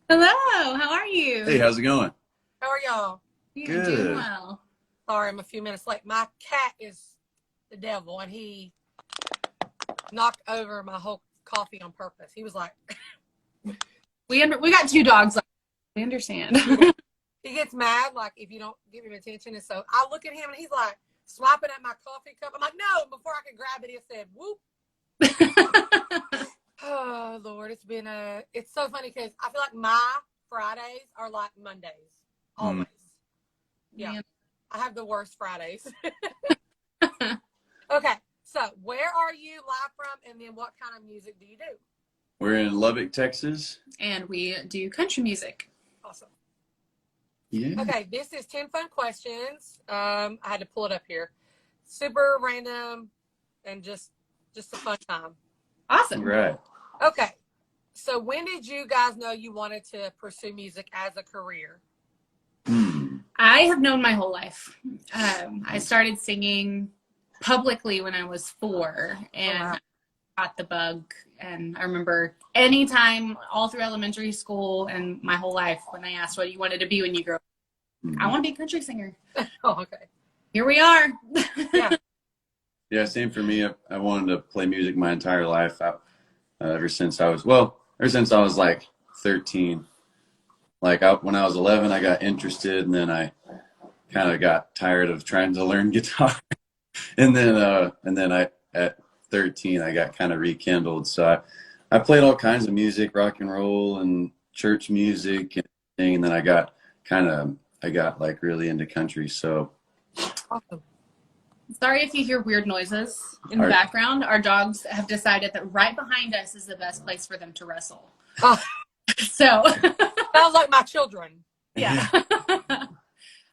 Hello, how are Hey, you? how's it going? How are y'all? We are doing Good. well. Sorry, I'm a few minutes late. My cat is the devil, and he knocked over my whole coffee on purpose. He was like, We got two dogs. We understand. he gets mad like if you don't give him attention, and so I look at him and he's like swiping at my coffee cup. I'm like, no! And before I could grab it, he said, "Whoop!" Oh Lord, it's so funny because I feel like my Fridays are like Mondays Hmm. always. Yeah, Man. I have the worst Fridays. Okay, so where are you live from, and then what kind of music do you do? We're in Lubbock, Texas. And we do country music. Awesome. Yeah. Okay, this is 10 fun questions. I had to pull it up here. Super random and just a fun time. Awesome. Right. Okay, so when did you guys know you wanted to pursue music as a career? I have known my whole life. I started singing publicly when I was 4, Oh, and wow. I got the bug. And I remember anytime all through elementary school and my whole life when they asked what you wanted to be when you grow up, I want to be a country singer. Oh, okay. Here we are. Yeah. Yeah, same for me. I wanted to play music my entire life. Ever since I was like 13. When I was 11, I got interested, and then I kind of got tired of trying to learn guitar. And then at 13, I got kind of rekindled. So I played all kinds of music, rock and roll and church music and everything. And then I got like really into country. So Awesome. Sorry if you hear weird noises in the our, background. Our dogs have decided that right behind us is the best place for them to wrestle. Oh, So, sounds like my children. yeah.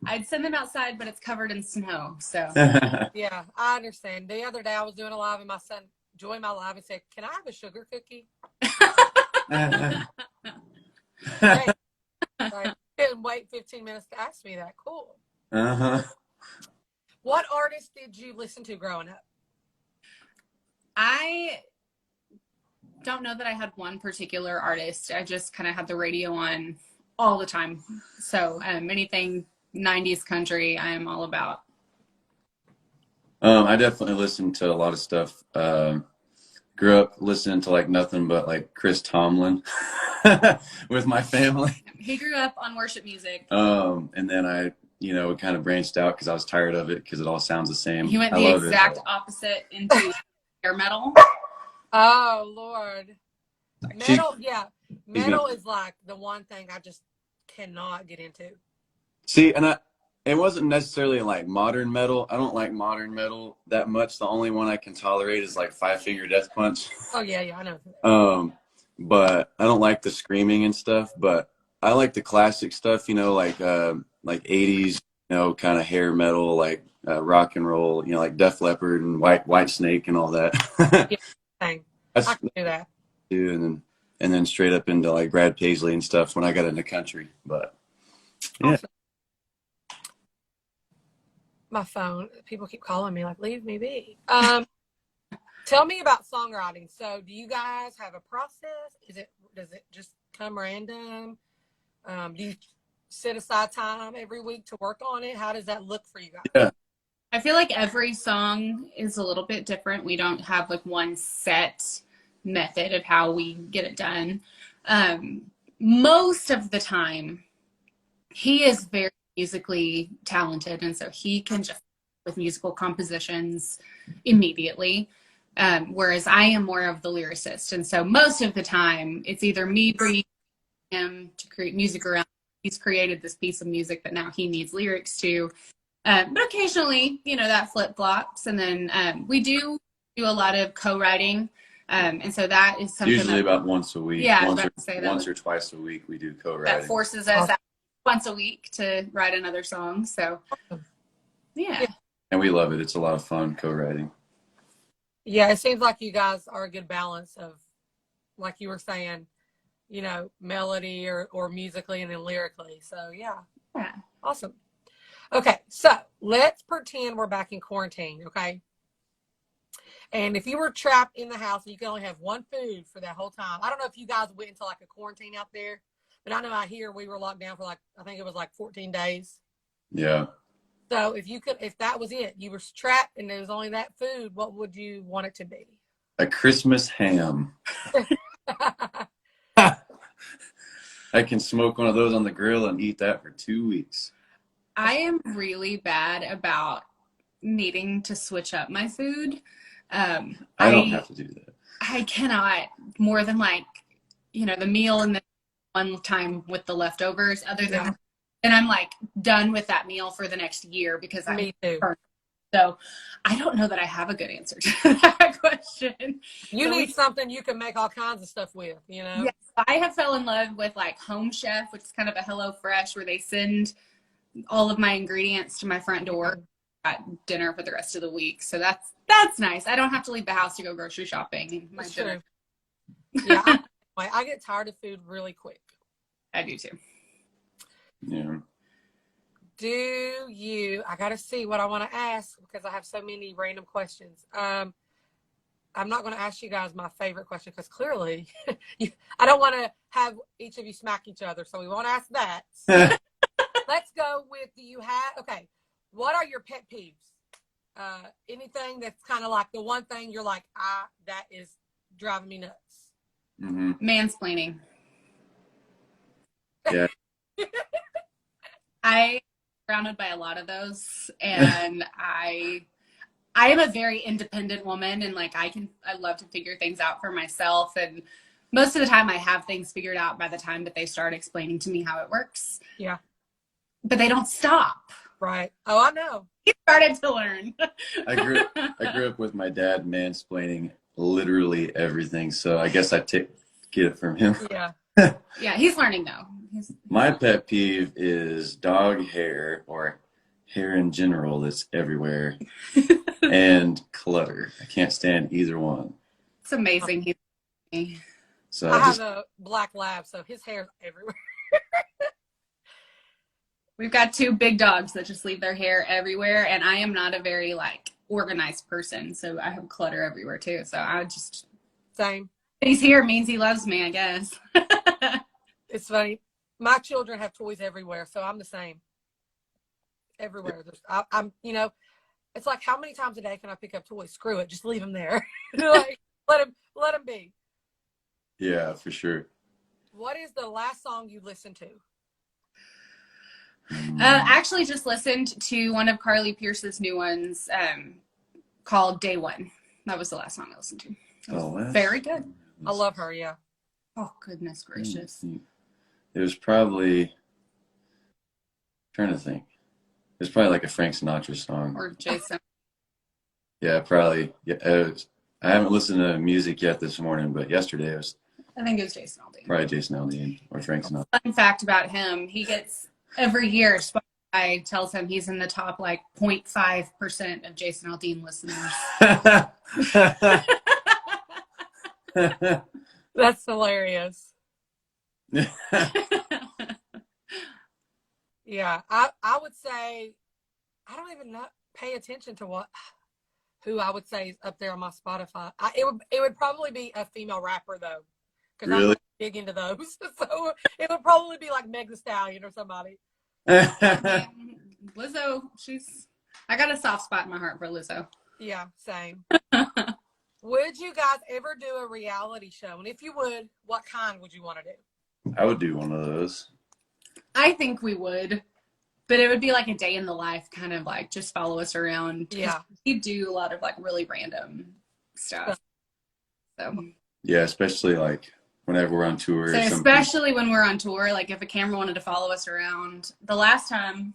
I'd send them outside, but it's covered in snow. So, Yeah, I understand. The other day I was doing a live and my son joined my live and said, "Can I have a sugar cookie?" Hey, like, didn't wait 15 minutes to ask me that. Cool. uh-huh. What artist did you listen to growing up? I don't know that I had one particular artist. I just kind of had the radio on all the time. So, anything 90s country, I am all about. I definitely listened to a lot of stuff. Grew up listening to like nothing but like Chris Tomlin with my family. He grew up on worship music. And then kind of branched out because I was tired of it because it all sounds the He same. went I the love it. exact opposite into hair metal. Oh, Lord. See, Metal, yeah. he's gonna Metal is like the one thing I just cannot get into. see, and it wasn't necessarily like modern metal. I don't like modern metal that much. The only one I can tolerate is like Five Finger Death Punch. Oh, yeah, yeah, I know. But I don't like the screaming and stuff. But I like the classic stuff, like 80s, kind of hair metal, like rock and roll, like Def Leppard and White Snake and all that. Yeah, dang. I That's can do that. too, and then straight up into like Brad Paisley and stuff when I got into country. But yeah. Awesome. My phone, people keep calling me like, leave me be. Tell me about songwriting. So do you guys have a process? Does it just come random? Do you set aside time every week to work on it? How does that look for you guys? Yeah. I feel like every song is a little bit different. We don't have like one set method of how we get it done. Most of the time, he is very musically talented, and so he can just with musical compositions immediately. Whereas I am more of the lyricist, and so most of the time it's either me bringing him to create music around. He's created this piece of music that now he needs lyrics to. But occasionally, that flip flops, and then we do a lot of co-writing, and so that is something Usually about once a week. Yeah, I was once or about to say that once or twice a week we do that co-writing. forces us out once a week to write another song. So yeah. And we love it. It's a lot of fun co-writing. Yeah, it seems like you guys are a good balance of, like you were saying, melody or musically and then lyrically. So yeah, awesome. Okay, so let's pretend we're back in quarantine, okay? And if you were trapped in the house and you could only have one food for that whole time, I don't know if you guys went into like a quarantine out there, but I know out here we were locked down for like, I think it was like 14 days. Yeah. So if that was it, you were trapped and there was only that food, what would you want it to be? A Christmas ham. I can smoke one of those on the grill and eat that for 2 weeks. I am really bad about needing to switch up my food. I don't have to do that. I cannot more than like, the meal and then one time with the leftovers. Other than that, and I'm like done with that meal for the next year because Me too. So I don't know that I have a good answer to that question. You need something you can make all kinds of stuff with, Yes, I have fell in love with like Home Chef, which is kind of a HelloFresh where they send all of my ingredients to my front door at dinner for the rest of the week. So that's nice. I don't have to leave the house to go grocery shopping. That's true. Yeah, I get tired of food really quick. I do too. Yeah. I got to see what I want to ask because I have so many random questions. I'm not going to ask you guys my favorite question because clearly I don't want to have each of you smack each other. So we won't ask that. Let's go with, okay, what are your pet peeves? Anything that's kind of like the one thing you're like, that is driving me nuts. Mm-hmm. Mansplaining. Yeah. I surrounded by a lot of those, and I am a very independent woman, and like I love to figure things out for myself, and most of the time I have things figured out by the time that they start explaining to me how it works. Yeah. But they don't stop. Right. Oh, I know. He started to learn. I grew up with my dad mansplaining literally everything, so I guess I get it from him. Yeah. Yeah, he's learning though. My pet peeve is dog hair or hair in general that's everywhere and clutter. I can't stand either one. It's amazing. So I have a black lab, so his hair's everywhere. We've got 2 big dogs that just leave their hair everywhere, and I am not a very organized person, so I have clutter everywhere too. So I just same. He's here means he loves me, I guess. It's funny. My children have toys everywhere, so I'm the same. Everywhere. I'm it's like, how many times a day can I pick up toys? Screw it, just leave them there. Like, let them be. Yeah, for sure. What is the last song you listened to? Actually just listened to one of Carly Pierce's new ones called Day One. That was the last song I listened to. It was very good. I love her, yeah. Oh, goodness gracious. It was probably, I'm trying to think. It was probably like a Frank Sinatra song. Or Jason. Yeah, probably. Yeah, I haven't listened to music yet this morning, but yesterday I think it was Jason Aldean. Probably Jason Aldean or Frank Sinatra. Fun fact about him, he gets, every year, Spotify tells him he's in the top 0.5% of Jason Aldean listeners. That's hilarious. Yeah, I would say I don't even pay attention to who I would say is up there on my Spotify. It would probably be a female rapper though, because really? I'm big into those. So it would probably be like Meg Thee Stallion or somebody. Lizzo, I got a soft spot in my heart for Lizzo. Yeah, same. Would you guys ever do a reality show? And if you would, what kind would you want to do? I would do one of those. I think we would, but it would be like a day in the life, kind of just follow us around. Yeah. We do a lot of really random stuff. So. Yeah, especially whenever we're on tour. So especially when we're on tour, if a camera wanted to follow us around. The last time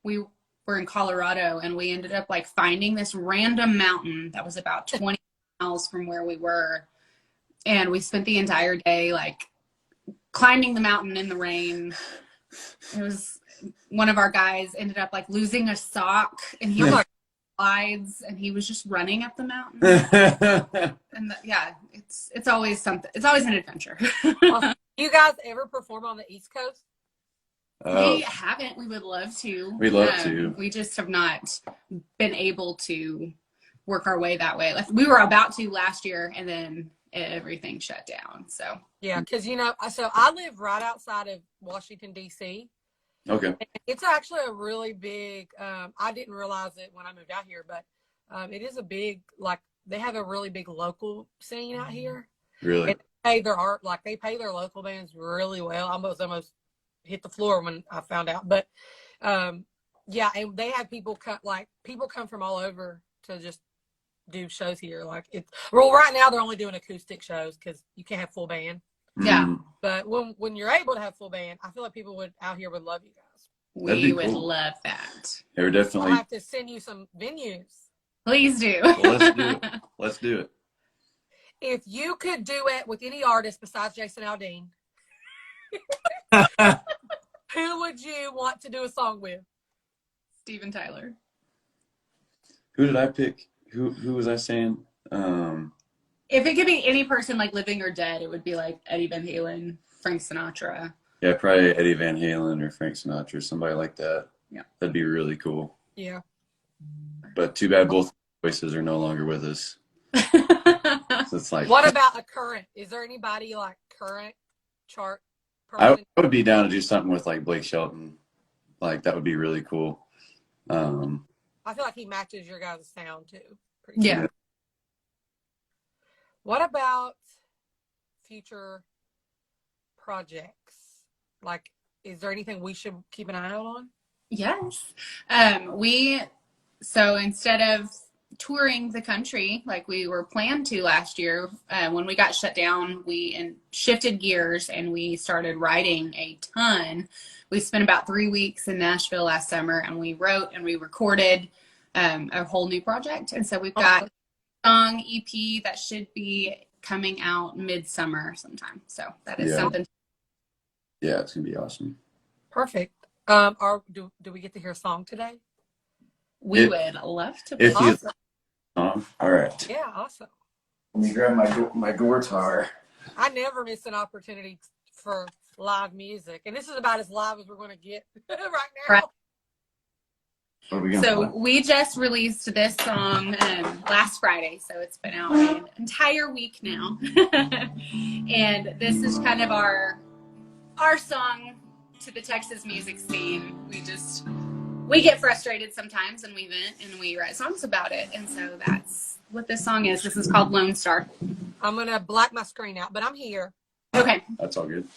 we were in Colorado and we ended up finding this random mountain that was about 20 miles from where we were. And we spent the entire day climbing the mountain in the rain. It was one of our guys ended up losing a sock and he slides and he was just running up the mountain. And it's always something. It's always an adventure. Awesome. You guys ever perform on the East Coast? We haven't. We would love to. We'd love to. We just have not been able to work our way that way. We were about to last year and then everything shut down. So yeah, because so I live right outside of Washington D.C. Okay. It's actually a really big. I didn't realize it when I moved out here, but it is a big, like, they have a really big local scene out here. Really? And they pay their local bands really well. I almost hit the floor when I found out. But yeah, and they have people come from all over to just do shows here. Right now they're only doing acoustic shows because you can't have full band. yeah. But when you're able to have full band, I feel like people out here would love you guys. We would love that. Yeah, we're definitely. I'll have to send you some venues. Please do. Well, let's do it. Let's do it. If you could duet with any artist besides Jason Aldean, who would you want to do a song with? Steven Tyler. Who did I pick? Who was I saying? If it could be any person, like living or dead, it would be like Eddie Van Halen, Frank Sinatra. Yeah, probably Eddie Van Halen or Frank Sinatra, somebody like that. Yeah. That'd be really cool. Yeah. But too bad both voices are no longer with us. So it's like, what about a current? Is there anybody like current chart person? I would be down to do something with like Blake Shelton. Like that would be really cool. I feel like he matches your guys' sound too. Yeah. What about future projects? Like, is there anything we should keep an eye out on? Yes. So instead of touring the country like we were planned to last year, when we got shut down, we shifted gears and we started writing a ton. We spent about 3 weeks in Nashville last summer, and we wrote and we recorded a whole new project. And so we've got a song EP that should be coming out midsummer sometime. So that is something. Yeah, it's gonna be awesome. Perfect. Do we get to hear a song today? We would love to. Awesome. All right. Yeah, awesome. Let me grab my guitar. I never miss an opportunity for live music, and this is about as live as we're going to get right now. Right. What are we gonna So play? we just released this song last Friday, so it's been out an entire week now. And this is kind of our song to the Texas music scene. We get frustrated sometimes, and we vent, and we write songs about it. And so that's what this song is. This is called Lone Star. I'm going to black my screen out, but I'm here. Okay. That's all good.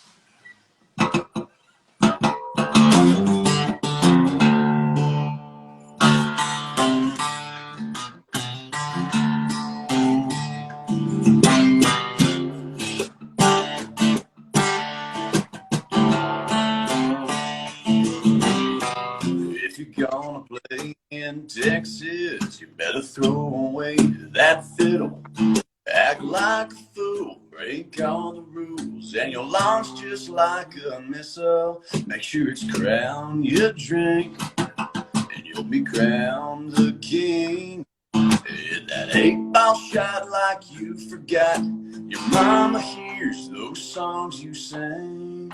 If you're gonna play in Texas, you better throw away that fiddle. Act like a fool, break all the rules, and you'll launch just like a missile. Make sure it's crown you drink, and you'll be crowned the king. Hit that 8-ball shot like you forgot. Your mama hears those songs you sang.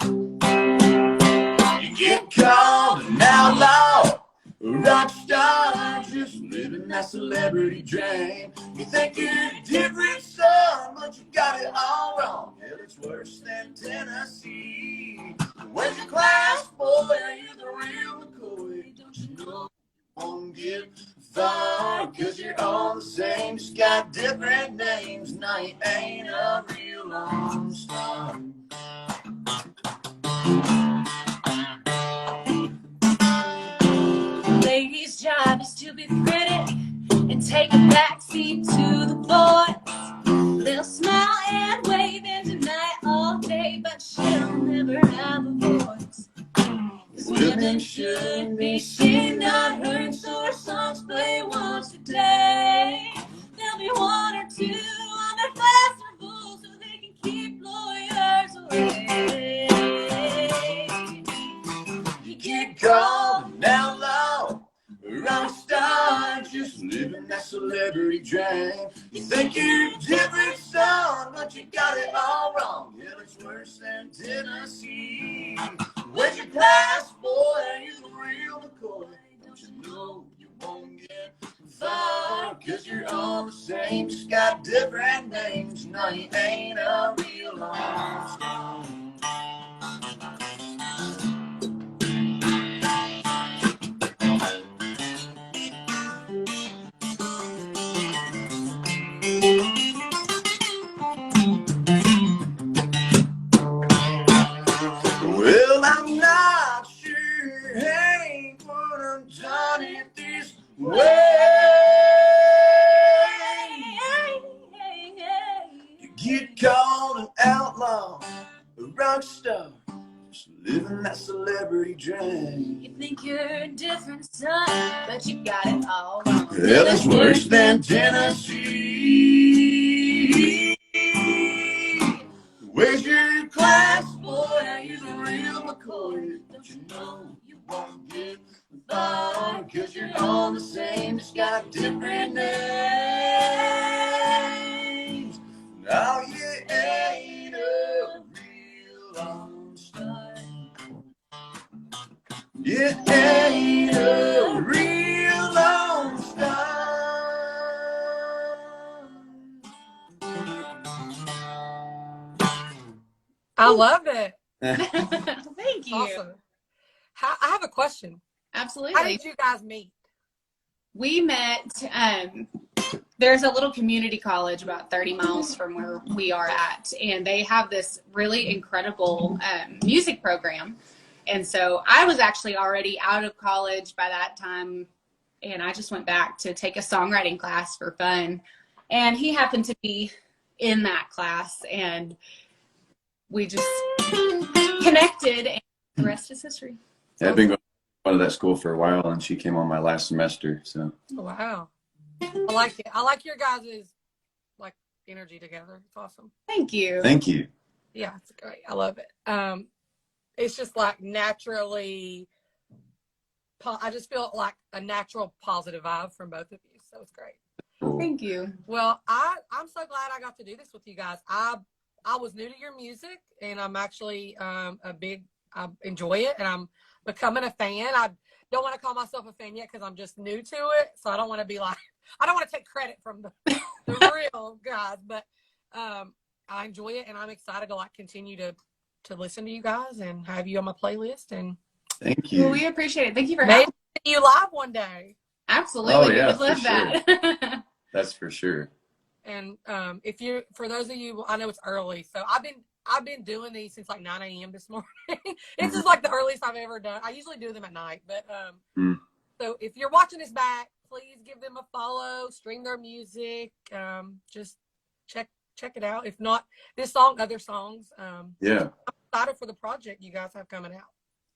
You get called an outlaw, a rock star, just living that celebrity dream. You think you're a different son, but you got it all wrong. Hell, it's worse than Tennessee. Where's your class, boy? Are you the real McCoy? Don't you know you won't get far? Cause you're all the same, just got different names. Now you ain't a real Lone Star. Lady's job is to be pretty and take a backseat to the boys. They'll smile and wave in tonight all day, but she'll never have a voice. 'Cause women should be seen, not heard, so her songs play once a day. There'll be one or two on their festival so they can keep lawyers away. You get Called an outlaw, a rock star, just living that celebrity dream. You think you're a different son, but you got it all wrong. Hell, it's worse than Tennessee. Where's your class, boy? Are you the real McCoy? Don't you know you won't get far? Cause you're all the same, just got different names. no, you ain't a real Armstrong. Well, I'm not sure, hey, but I'm done it this way. You get called an outlaw, a rock star, just living that celebrity dream. You think you're a different son, but you got it all wrong. Hell, it's worse than Tennessee. Where's your class, boy? Now you're the real McCoy. Don't you know you won't get far? Cause you're all the same, just got different names. Now you ain't a real Lone Star. You ain't a real Lone Star. I love it. Thank you. Awesome. I have a question. Absolutely. How did you guys meet? We met, there's a little community college about 30 miles from where we are at, and they have this really incredible music program. And so I was actually already out of college by that time, and I just went back to take a songwriting class for fun. And he happened to be in that class, and we just connected, and the rest is history. Yeah, I've been going to that school for a while, and she came on my last semester. So Wow. I like it. I like your guys' like energy together. It's awesome. Thank you. thank you. Yeah, it's great. I love it. It's just like naturally, I just feel like a natural positive vibe from both of you. So it's great. Cool. Thank you. Well, I'm so glad I got to do this with you guys. I was new to your music, and I'm actually I enjoy it, and I'm becoming a fan. I don't want to call myself a fan yet because I'm just new to it. So I don't want to be like, I don't want to take credit from the real guys, but I enjoy it, and I'm excited to like continue to listen to you guys and have you on my playlist. And Thank you. Well, we appreciate it. Thank you for maybe having see you live one day. Absolutely. Oh, We yeah, would love for that. That's for sure. And if you're, for those of you, I know it's early, so I've been doing these since like 9 a.m. this morning. This is like the earliest I've ever done. I usually do them at night, but so if you're watching this back, please give them a follow, stream their music, just check it out. If not this song, other songs. Yeah. I'm excited for the project you guys have coming out.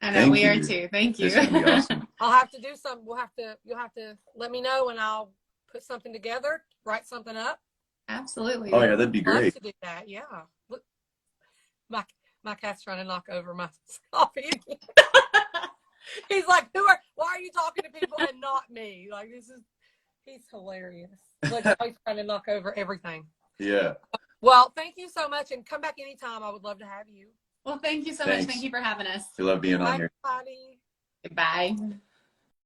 I know Thank we are you. too. Thank you. It's gonna be awesome. I'll have to do some. You'll have to let me know, and I'll put something together, write something up. Absolutely. Oh yeah, that'd be Love great. to do that. Yeah. Look, my cat's trying to knock over my coffee again. He's like, why are you talking to people and not me? Like, he's hilarious. Like, he's trying to knock over everything. Yeah. Well, thank you so much, and come back anytime. I would love to have you. Well, thank you so Thanks. much. Thank you for having us. We love being on Bye, here. everybody. Bye.